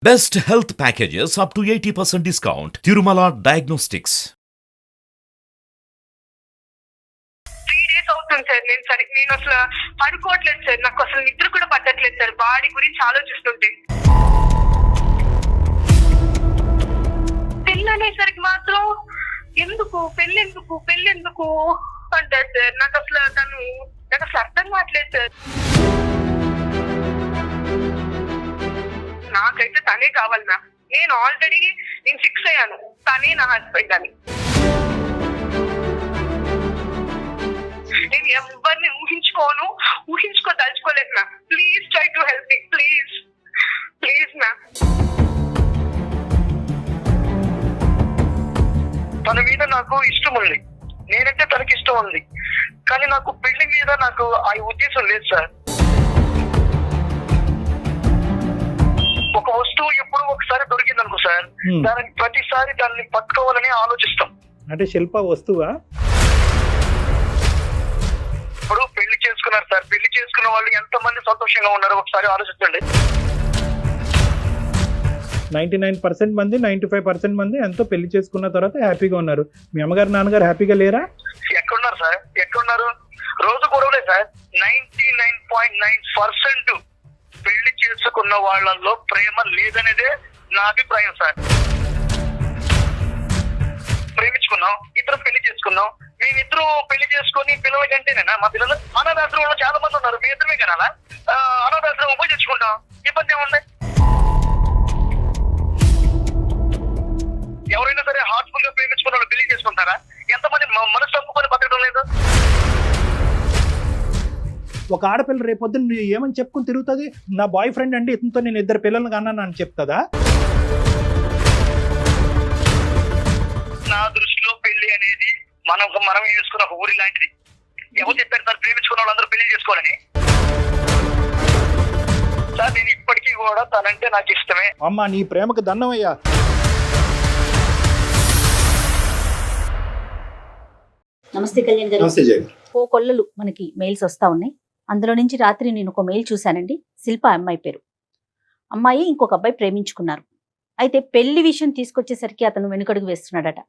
Best health packages up to 80% discount. Tirumala Diagnostics. 3 days అవుతుంది sir. నేను అసలు పడుకోవట్లేదు sir. నాకు అసలు నిద్ర కూడా పట్టట్లేదు సార్. బాడీ గురించి ఆలోచిస్తుంటే పెళ్ళి అనేసరికి మాత్రం పెళ్ళెందుకు అంటారు సార్. నాకు అసలు అర్థం కావట్లేదు సార్. నాకైతే తనే కావాలి మ్యామ్. నేను ఆల్రెడీ ఫిక్స్ అయ్యాను, తనే నా హస్బెండ్ అని. నేను ఎవరిని ఊహించుకోదలుచుకోలేదు ma'am. Please try to help me, please ma'am. తన మీద నాకు ఇష్టం ఉంది, నేనంటే తనకి ఇష్టం ఉంది, కానీ నాకు పెళ్లి మీద నాకు ఆ ఉద్దేశం లేదు సార్. ఒక వస్తువు ఎప్పుడు ఒకసారి దొరికింది అనుకో సార్, దానికి ప్రతిసారి దాన్ని పట్టుకోవాలని ఆలోచిస్తాం. అంటే శిల్ప వస్తువా? ఇప్పుడు పెళ్లి చేసుకున్నారు సార్. పెళ్లి చేసుకున్న వాళ్ళు ఎంత మంది సంతోషంగా ఉన్నారో ఒకసారి ఆలోచించండి. 99% మంది 95% మంది ఎంతో పెళ్లి చేసుకున్న తర్వాత హ్యాపీగా ఉన్నారు. మీ అమ్మగారు నాన్నగారు హ్యాపీగా లేరా? ఎక్కడున్నారు సార్? ఎక్కడున్నారు? రోజు గొడవలే సార్. 99.9% పెళ్లి చేసుకున్న వాళ్ళల్లో ప్రేమ లేదనేదే నా అభిప్రాయం సార్. ప్రేమించుకున్నాం, ఇద్దరం పెళ్లి చేసుకున్నాం. మేమిద్దరం పెళ్లి చేసుకుని పిల్లల కంటేనేనా? మా పిల్లలు అనాథాశ్రమంలో చాలా మంది ఉన్నారు, మీ ఇద్దరమే కనాలా? అనాథాశ్రమం పోయి తెచ్చుకుంటాం, ఇబ్బంది ఏముంది? ఎవరైనా సరే హార్ట్ఫుల్ గా ప్రేమించుకున్న వాళ్ళు పెళ్లి చేసుకుంటారా? ఎంతమంది మనసు తప్పుకొని బతకడం లేదు? ఒక ఆడపిల్ల రేపొద్దున నువ్వు ఏమని చెప్పుకుని తిరుగుతుంది? నా బాయ్ ఫ్రెండ్ అండి, ఇతనితో నేను 2 పిల్లలను కన్నాను అని చెప్తుందా? నా దృష్టిలో పెళ్లి అనేది మనం చేసుకున్న ఒక ఊరి లాంటిది. ఎవరు చెప్పారు సార్ ప్రేమించుకున్న వాళ్ళందరూ పెళ్లి చేసుకోవాలని? సార్ నేను ఇప్పటికీ కూడా తనంటే నాకు ఇష్టమే. అమ్మ నీ ప్రేమకు దండమయ్యా. నమస్తే కళ్యాణ్ గారు. నమస్తే జయ. కొల్లలు మనకి మెయిల్స్ వస్తా ఉన్నాయి. అందులో నుంచి రాత్రి నేను ఒక మెయిల్ చూశానండి. శిల్ప అమ్మాయి పేరు. అమ్మాయి ఇంకొక అబ్బాయి ప్రేమించుకున్నారు. అయితే పెళ్లి విషయం తీసుకొచ్చేసరికి అతను వెనుకడుగు వేస్తున్నాడట.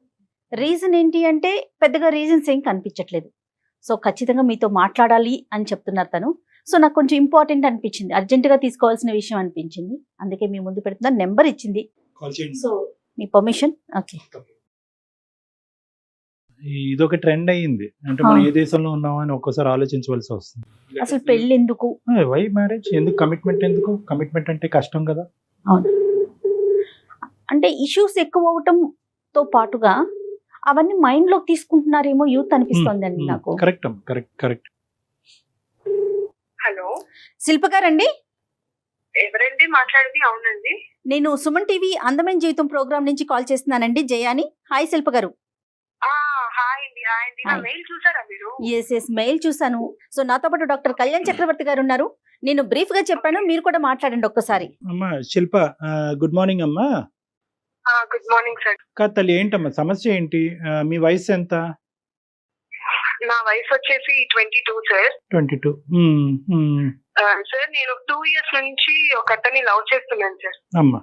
రీజన్ ఏంటి అంటే పెద్దగా రీజన్స్ ఏం కనిపించట్లేదు. సో ఖచ్చితంగా మీతో మాట్లాడాలి అని చెప్తున్నారు తను. సో నాకు కొంచెం ఇంపార్టెంట్ అనిపించింది, అర్జెంటుగా తీసుకోవాల్సిన విషయం అనిపించింది. అందుకే మీ ముందు పెడుతున్నా. నెంబర్ ఇచ్చింది. సో మీ పర్మిషన్? ఓకే. ఇదొక ట్రెండ్ అయ్యింది. అంటే మనం ఏ దేశంలో ఉన్నామని ఒక్కోసారి ఆలోచించవలసి వస్తుంది. అసలు పెళ్లి ఎందుకు? వై మ్యారేజ్ ఎందుకు? కమిట్మెంట్ ఎందుకు? కమిట్మెంట్ అంటే కష్టం కదా. అవును, అంటే ఇష్యూస్ ఎక్కువ అవటంతో పాటుగా అవన్నీ మైండ్ లోకి తీసుకుంటున్నారేమో యూత్ అనిపిస్తోంది అండి నాకు. కరెక్ట్. హలో, శిల్ప గారండి? ఎవరండి మాట్లాడేది? అవునండి, నేను సుమన్ టీవీ అందమైన జీవితం ప్రోగ్రామ్ నుంచి కాల్ చేస్తున్నానండి, జయాని. హాయ్ శిల్ప గారు. హాయ్ అండి. నా మెయిల్ చూసారా మీరు? ఎస్ మెయిల్ చూసాను. సో నాతో పాటు డాక్టర్ కళ్యాణ్ చక్రవర్తి గారు ఉన్నారు. నేను బ్రీఫ్ గా చెప్పాను, మీరు కూడా మాట్లాడండి ఒక్కసారి. అమ్మా శిల్ప, గుడ్ మార్నింగ్ అమ్మా. Good morning sir. తల్లి ఏంటమ్మా సమస్య ఏంటి? మీ వయసు ఎంత? నా వయసు వచ్చేసి 22 సార్. 22. సార్ నేను 2 years నుంచి ఒక అతన్ని లవ్ చేస్తున్నాను సార్. అమ్మా.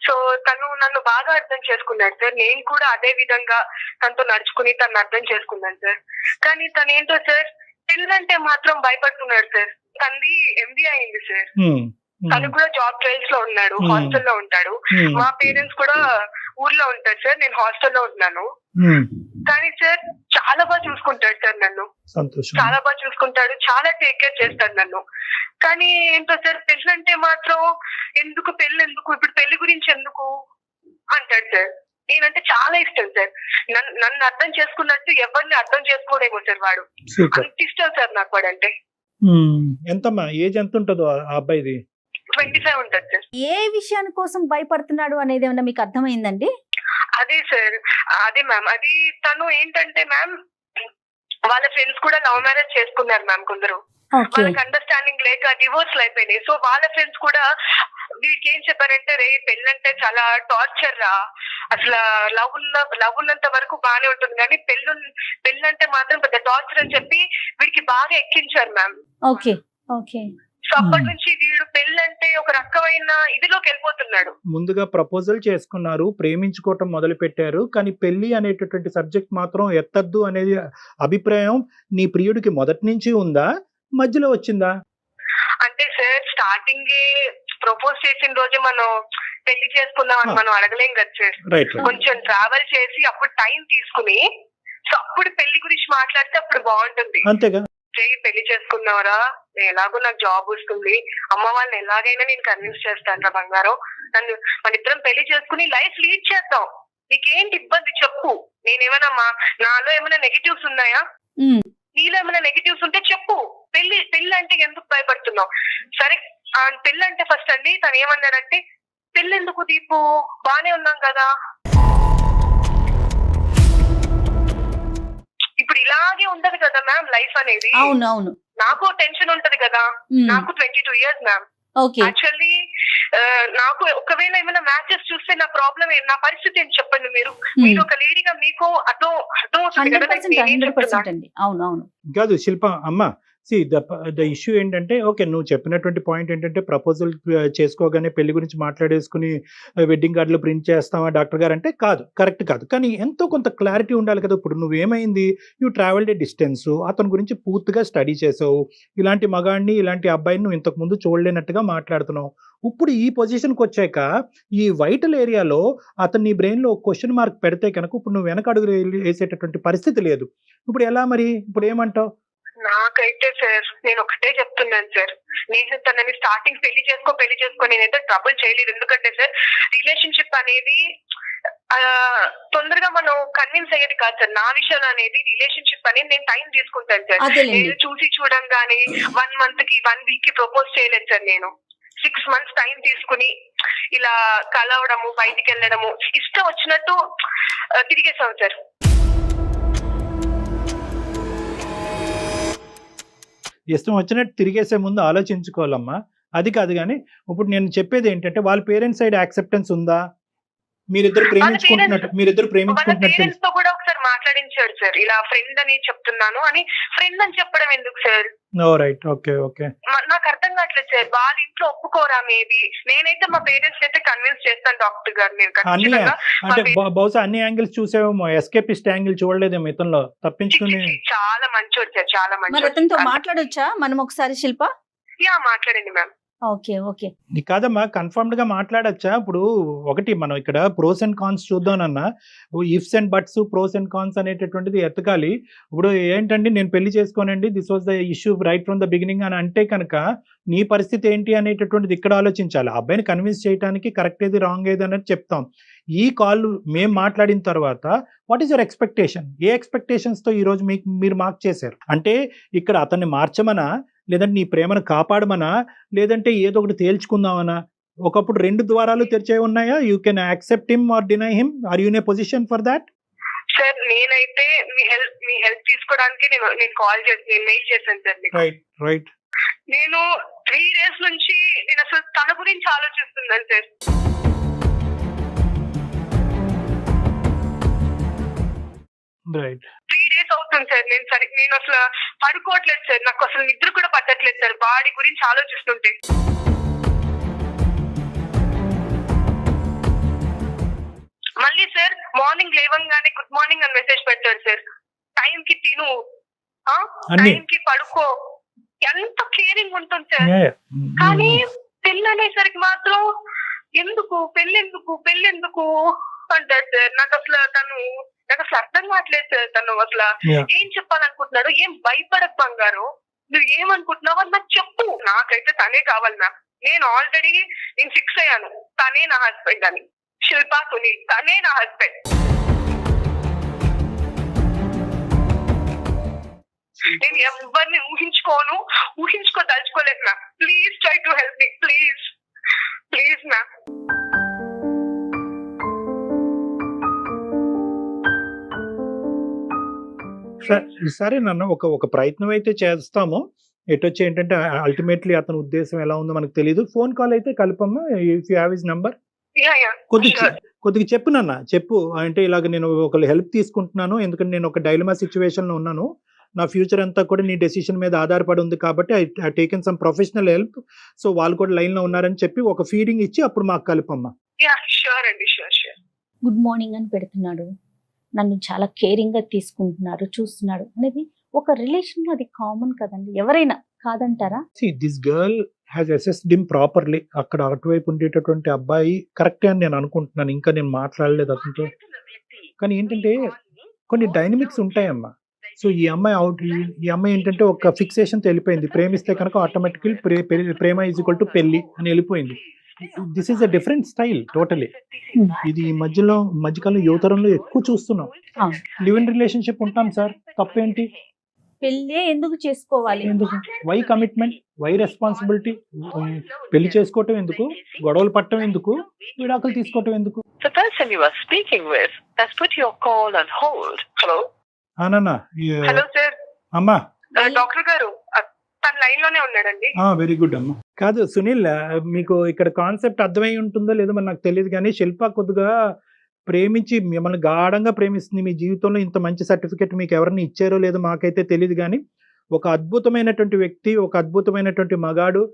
సో తను నన్ను బాగా అర్థం చేసుకున్నాడు సార్. నేను కూడా అదే విధంగా తనతో నడుచుకుని తను అర్థం చేసుకున్నాను సార్. కానీ తను ఏంటో సార్, పెళ్ళంటే మాత్రం భయపడుతున్నాడు సార్. తనది MBA అయింది సార్. తను కూడా జాబ్ ట్రయల్స్ లో ఉన్నాడు, హాస్టల్లో ఉంటాడు. మా పేరెంట్స్ కూడా ఊర్లో ఉంటారు సార్, నేను హాస్టల్లో ఉన్నాను. కానీ సార్ చాలా బాగా చూసుకుంటాడు సార్ నన్ను. చాలా బాగా చూసుకుంటాడు, చాలా టేక్ కేర్ చేస్తాడు నన్ను. కానీ ఏంటో సార్, పెళ్ళంటే మాత్రం ఎందుకు, ఇప్పుడు పెళ్లి గురించి ఎందుకు అంటాడు సార్. నేనంటే చాలా ఇష్టం సార్. నన్ను అర్థం చేసుకున్నట్టు ఎవరిని అర్థం చేసుకోడేమో సార్ వాడు. అంత ఇష్టం సార్ నాకు వాడంటే. ఎంతమ్మా ఏజ్ ఎంత ఉంటుందో ఆ అబ్బాయిది? 25 ఉంటుంది సార్. ఏ విషయాని కోసం భయపడుతున్నాడు అనేది ఏమన్నా మీకు అర్థమైందండి? అదే సార్, అదే మ్యామ్. అది తను ఏంటంటే మ్యామ్, వాళ్ళ ఫ్రెండ్స్ కూడా లవ్ మ్యారేజ్ చేసుకున్నారు మ్యామ్. కొందరు వాళ్ళకి అండర్స్టాండింగ్ లేక డివోర్స్ అయిపోయినాయి. సో వాళ్ళ ఫ్రెండ్స్ కూడా వీడికి ఏం చెప్పారంటే, రే పెళ్ళంటే చాలా టార్చర్ రా, అసలు లవ్ ఉన్నంత వరకు బానే ఉంటుంది, కానీ పెళ్ళంటే మాత్రం పెద్ద టార్చర్ అని చెప్పి వీడికి బాగా ఎక్కించారు మ్యామ్. ఓకే. సో అప్పటి నుంచి వీడు పెళ్ళంటే ఒక రకమైన ఇదిలోకి వెళ్ళిపోతున్నాడు. ముందుగా ప్రపోజల్ చేసుకున్నారు, ప్రేమించుకోవటం మొదలు పెట్టారు, కానీ పెళ్లి అనేటటువంటి సబ్జెక్ట్ మాత్రం ఎత్తద్దు అనేది అభిప్రాయం నీ ప్రియుడికి మొదటి నుంచి ఉందా, మధ్యలో వచ్చిందా? అంటే సార్ స్టార్టింగ్ ప్రపోజ్ చేసిన రోజే మనం పెళ్లి చేసుకుందాం అని మనం అడగలేం కదా సార్. రైట్ కొంచెం ట్రావెల్ చేసి అప్పుడు టైం తీసుకుని సో అప్పుడు పెళ్లి గురించి మాట్లాడితే అప్పుడు బాగుంటుంది. అంతేగా. పెళ్లి చేసుకున్నావరా, ఎలాగో నాకు జాబ్ వస్తుంది, అమ్మ వాళ్ళని ఎలాగైనా నేను కన్విన్స్ చేస్తాను బంగారం, నన్ను మన ఇద్దరం పెళ్లి చేసుకుని లైఫ్ లీడ్ చేద్దాం, నీకేంటి ఇబ్బంది చెప్పు, నేనేమైనా నాలో ఏమైనా నెగిటివ్స్ ఉన్నాయా, నీలో ఏమైనా నెగిటివ్స్ ఉంటే చెప్పు, పెళ్లి అంటే ఎందుకు భయపడుతున్నావు? సరే పెళ్లి అంటే ఫస్ట్ అండి తను ఏమన్నాడంటే, పెళ్లి ఎందుకు దీపు, బానే ఉన్నాం కదా. ఇప్పుడు ఇలాగే ఉండదు కదా మ్యామ్ లైఫ్ అనేది. అవును. నాకు టెన్షన్ ఉంటది కదా, నాకు 22 years మ్యామ్. యాక్చువల్లీ నాకు ఒకవేళ ఏమైనా మ్యాచెస్ చూస్తే నా ప్రాబ్లం నా పరిస్థితి ఏంటి చెప్పండి మీరు. మీరు ఒక లేడీగా మీకు అర్థం అవుతుంది కదా. 100% అండి. అవును. కాదు శిల్ప అమ్మ, సి ద ఇష్యూ ఏంటంటే, ఓకే నువ్వు చెప్పినటువంటి పాయింట్ ఏంటంటే ప్రపోజల్ చేసుకోగానే పెళ్లి గురించి మాట్లాడేసుకుని వెడ్డింగ్ కార్డులు ప్రింట్ చేస్తావా డాక్టర్ గారు అంటే కాదు, కరెక్ట్ కాదు. కానీ ఎంతో కొంత క్లారిటీ ఉండాలి కదా. ఇప్పుడు నువ్వేమైంది, యూ ట్రావెల్డ్ ఏ డిస్టెన్స్, అతని గురించి పూర్తిగా స్టడీ చేసావు, ఇలాంటి మగాడిని ఇలాంటి అబ్బాయిని నువ్వు ఇంతకు ముందు చూడలేనట్టుగా మాట్లాడుతున్నావు. ఇప్పుడు ఈ పొజిషన్కి వచ్చాక ఈ వైటల్ ఏరియాలో అతను నీ బ్రెయిన్లో క్వశ్చన్ మార్క్ పెడితే కనుక ఇప్పుడు నువ్వు వెనక అడుగు వేసేటటువంటి పరిస్థితి లేదు. ఇప్పుడు ఎలా మరి, ఇప్పుడు ఏమంటావు? నాకైతే సార్ నేను ఒకటే చెప్తున్నాను సార్, నేను తనని స్టార్టింగ్ పెళ్లి చేసుకో నేనైతే ట్రబుల్ చేయలేదు. ఎందుకంటే సార్ రిలేషన్షిప్ అనేది తొందరగా మనం కన్విన్స్ అయ్యేది కాదు సార్. నా విషయంలో అనేది రిలేషన్షిప్ అనేది నేను టైం తీసుకుంటాను సార్. నేను చూసి చూడంగానే 1 month కి 1 week కి ప్రపోజ్ చేయలేదు సార్. నేను 6 months టైం తీసుకుని ఇలా కలవడము, బయటికి వెళ్ళడము, ఇష్టం వచ్చినట్టు తిరిగేసాం సార్. ఇష్టం వచ్చినట్టు తిరిగేసే ముందు ఆలోచించుకోవాలమ్మా. అది కాదు కానీ ఇప్పుడు నేను చెప్పేది ఏంటంటే, వాళ్ళ పేరెంట్స్ సైడ్ యాక్సెప్టెన్స్ ఉందా? మీరిద్దరు ప్రేమించుకుంటున్నట్టు కూడా ఒకసారి మాట్లాడించాడు సార్, ఇలా ఫ్రెండ్ అని చెప్తున్నాను అని. ఫ్రెండ్ అని చెప్పడం ఎందుకు సార్? Right, okay. నాకు అర్థం కావట్లేదు సార్, వాళ్ళ ఇంట్లో ఒప్పుకోరా? మేబీ నేనైతే మా పేరెంట్స్ అయితే కన్విన్స్ చేస్తాను డాక్టర్ గారు. నేను అంటే బహుశా అన్ని యాంగిల్స్ చూసేమో, ఎస్కేపిస్ట్ యాంగిల్ చూడలేదేమో ఇతనిలో, తప్పించుకుని. చాలా మంచోడు సార్, చాలా మంచి. అతనితో మాట్లాడొచ్చా మనం ఒకసారి శిల్ప? మాట్లాడండి మ్యామ్. ఓకే కాదమ్మా, కన్ఫర్మ్డ్ గా మాట్లాడచ్చా? ఇప్పుడు ఒకటి మనం ఇక్కడ ప్రోస్ అండ్ కాన్స్ చూద్దామన్నా, ifs and buts, pros and cons అనేటటువంటిది ఎతకాలి. ఇప్పుడు ఏంటండి, నేను పెళ్లి చేసుకోనండి, this was the issue right from the beginning అని అంటే కనుక నీ పరిస్థితి ఏంటి అనేటటువంటిది ఇక్కడ ఆలోచించాలి. అబ్బాయిని కన్విన్స్ చేయడానికి కరెక్ట్ ఏది రాంగ్ ఏది అనేది చెప్తాం. ఈ కాల్ మేము మాట్లాడిన తర్వాత what is your expectation? A expectations తో ఈ రోజు మీరు మార్క్ చేశారు? అంటే ఇక్కడ అతన్ని మార్చమనా, లేదంటే నీ ప్రేమను కాపాడమనా, లేదంటే ఏదో ఒకటి తేల్చుకుందామనా? ఒకప్పుడు 2 ద్వారాలు తెరిచే ఉన్నాయా? You can accept him or deny him. Are you in a position for that? Sir నేనైతే మీ హెల్ప్ తీసుకోవడానికి నేను కాల్ చేసి మెయిల్ చేశాను సార్. రైట్. నేను 3 days నుంచి నేను అసలు తన గురించి ఆలోచిస్తున్నాను సార్. రైట్. 3 days అవుతుంది సార్. నేను అసలు పడుకోవట్లేదు సార్, నాకు అసలు నిద్ర కూడా పట్టట్లేదు సార్ వాడి గురించి ఆలోచిస్తుంటే. మళ్ళీ సార్ మార్నింగ్ లేవంగానే గుడ్ మార్నింగ్ అని మెసేజ్ పెట్టాడు సార్. టైం కి తిను, టైం కి పడుకో, ఎంత కేరింగ్ ఉంటుంది సార్. కానీ పెళ్ళి అనేసరికి మాత్రం పెళ్ళెందుకు అంటాడు సార్. నాకు అసలు అర్థం కావట్లేదు సార్. తను అసలు ఏం చెప్పాలనుకుంటున్నాడు? ఏం భయపడకు బంగారు, నువ్వు ఏమనుకుంటున్నావు అని నాకు చెప్పు. నాకైతే తనే కావాలి మ్యామ్. నేను ఆల్రెడీ ఫిక్స్ అయ్యాను, తనే నా హస్బెండ్ అని. శిల్పా సునీల్ తనే నా హస్బెండ్. నేను ఎవరిని ఊహించుకోదలుచుకోలేదు ma'am. Please try to help me, please ma'am. సరే నన్ను ఒక ప్రయత్నం అయితే చేస్తాము. ఎటొచ్చి ఏంటంటే అల్టిమేట్లీ అతని ఉద్దేశం ఎలా ఉందో మనకు తెలియదు. ఫోన్ కాల్ అయితే కలపమ్మా, if you have his number. కొద్దిగా చెప్పు నాన్న, చెప్పు. అంటే ఇలాగ నేను ఒకళ్ళు హెల్ప్ తీసుకుంటున్నాను, ఎందుకంటే నేను ఒక డైలమా సిచ్యువేషన్ లో ఉన్నాను, నా ఫ్యూచర్ అంతా కూడా నీ డెసిషన్ మీద ఆధారపడి ఉంది కాబట్టి I taken some professional help, so వాళ్ళు కూడా లైన్లో ఉన్నారని చెప్పి ఒక ఫీడింగ్ ఇచ్చి అప్పుడు మాకు కలుపమ్మా. యా షూర్ అండి, షూర్. గుడ్ మార్నింగ్ అని పెడుతున్నాడు, నన్ను చాలా కేరింగ్గా తీసుకుంటున్నాడు, చూస్తున్నాడు అనేది ఒక రిలేషన్లో అది కామన్ కదండి, ఎవరైనా కాదంటారా? This girl has assessed him properly. అక్కడ అటువైపు ఉండేటటువంటి అబ్బాయి కరెక్టే అని నేను అనుకుంటున్నాను. ఇంకా నేను మాట్లాడలేదు అతనితో. కానీ ఏంటంటే కొన్ని డైనమిక్స్ ఉంటాయమ్మా. సో ఈ అమ్మాయి ఏంటంటే ఒక ఫిక్సేషన్తో వెళ్ళిపోయింది. ప్రేమిస్తే కనుక ఆటోమేటికలీ ప్రేమ ఈజ్ ఈక్వల్ టు పెళ్లి అని వెళ్ళిపోయింది. This is a different style totally. ఇది ఈ మధ్యకాలం యువతరంలో ఎక్కువ చూస్తున్నాం. లివ్ ఇన్ రిలేషన్షిప్ ఉంటాం సార్, తప్పేంటి? పెళ్ళే ఎందుకు చేసుకోవాలి? ఎందుకు? Why commitment, why responsibility? పెళ్లి చేసుకోవటం ఎందుకు, గొడవలు పట్టడం ఎందుకు, విడాకులు తీసుకోవటం ఎందుకు? The person you are speaking with has put your call on hold. Hello? నాన్న హలో సార్. అమ్మా. డాక్టర్ గారు తన లైన్ లోనే ఉన్నాడండి. వెరీ గుడ్ అమ్మా. కాదు సునీల్, మీకు ఇక్కడ కాన్సెప్ట్ అర్థమై ఉంటుందో లేదో మరి నాకు తెలియదు, కానీ శిల్ప కొద్దిగా ప్రేమించి మిమ్మల్ని గాఢంగా ప్రేమిస్తుంది. మీ జీవితంలో ఇంత మంచి సర్టిఫికెట్ మీకు ఎవరిని ఇచ్చారో లేదో మాకైతే తెలియదు, కానీ ఒక అద్భుతమైనటువంటి వ్యక్తి, ఒక అద్భుతమైనటువంటి మగాడు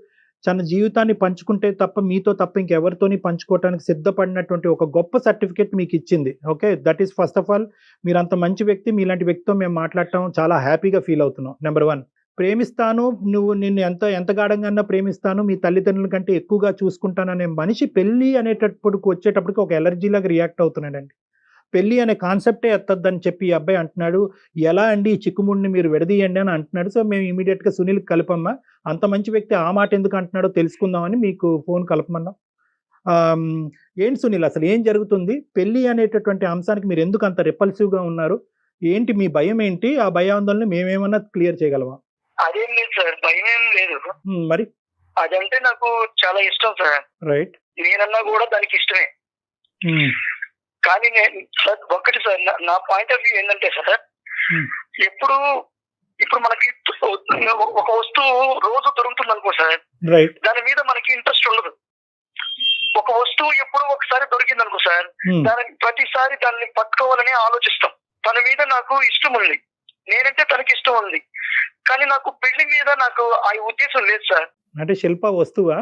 తన జీవితాన్ని పంచుకుంటే తప్ప మీతో తప్ప ఇంకెవరితోని పంచుకోవడానికి సిద్ధపడినటువంటి ఒక గొప్ప సర్టిఫికెట్ మీకు ఇచ్చింది. Okay, that is first of all. మీరు అంత మంచి వ్యక్తి, మీలాంటి వ్యక్తితో మేము మాట్లాడటం చాలా హ్యాపీగా ఫీల్ అవుతున్నాం. నెంబర్ 1, ప్రేమిస్తాను, నిన్ను ఎంత గాఢంగా ప్రేమిస్తాను, మీ తల్లిదండ్రుల కంటే ఎక్కువగా చూసుకుంటాననే మనిషి పెళ్ళి అనేటప్పటికి వచ్చేటప్పటికి ఒక ఎలర్జీలాగా రియాక్ట్ అవుతున్నాడండి. పెళ్ళి అనే కాన్సెప్టే ఎత్తద్దని చెప్పి ఈ అబ్బాయి అంటున్నాడు. ఎలా అండి ఈ చిక్కుముడిని మీరు విడదీయండి అని అంటున్నాడు. సో మేము ఇమీడియట్గా సునీల్కి కలపమ్మా. అంత మంచి వ్యక్తి ఆ మాట ఎందుకు అంటున్నాడో తెలుసుకుందామని మీకు ఫోన్ కలపమన్నాం. ఏంటి సునీల్, అసలు ఏం జరుగుతుంది? పెళ్ళి అనేటటువంటి అంశానికి మీరు ఎందుకు అంత రిపల్సివ్గా ఉన్నారు? ఏంటి మీ భయం ఏంటి? ఆ భయాందోళన మేమేమన్నా క్లియర్ చేయగలమా? అదేం లేదు సార్, భయం ఏం లేదు. మరి అదంటే నాకు చాలా ఇష్టం సార్. రైట్. నేనన్నా కూడా దానికి ఇష్టమే. కానీ నేను సార్ ఒక్కటి సార్, నా పాయింట్ ఆఫ్ వ్యూ ఏంటంటే సార్, ఇప్పుడు మనకి ఒక వస్తువు రోజు దొరుకుతుంది అనుకో సార్, రైట్, దాని మీద మనకి ఇంట్రెస్ట్ ఉండదు. ఒక వస్తువు ఎప్పుడు ఒకసారి దొరికింది అనుకో సార్, దానికి ప్రతిసారి దాన్ని పట్టుకోవాలని ఆలోచిస్తాం. తన మీద నాకు ఇష్టం ఉంది, నేనంటే తనకి ఇష్టం ఉంది, కానీ నాకు పెళ్లి మీద నాకు ఆ ఉద్దేశం లేదు సార్. అంటే శిల్ప వస్తువా?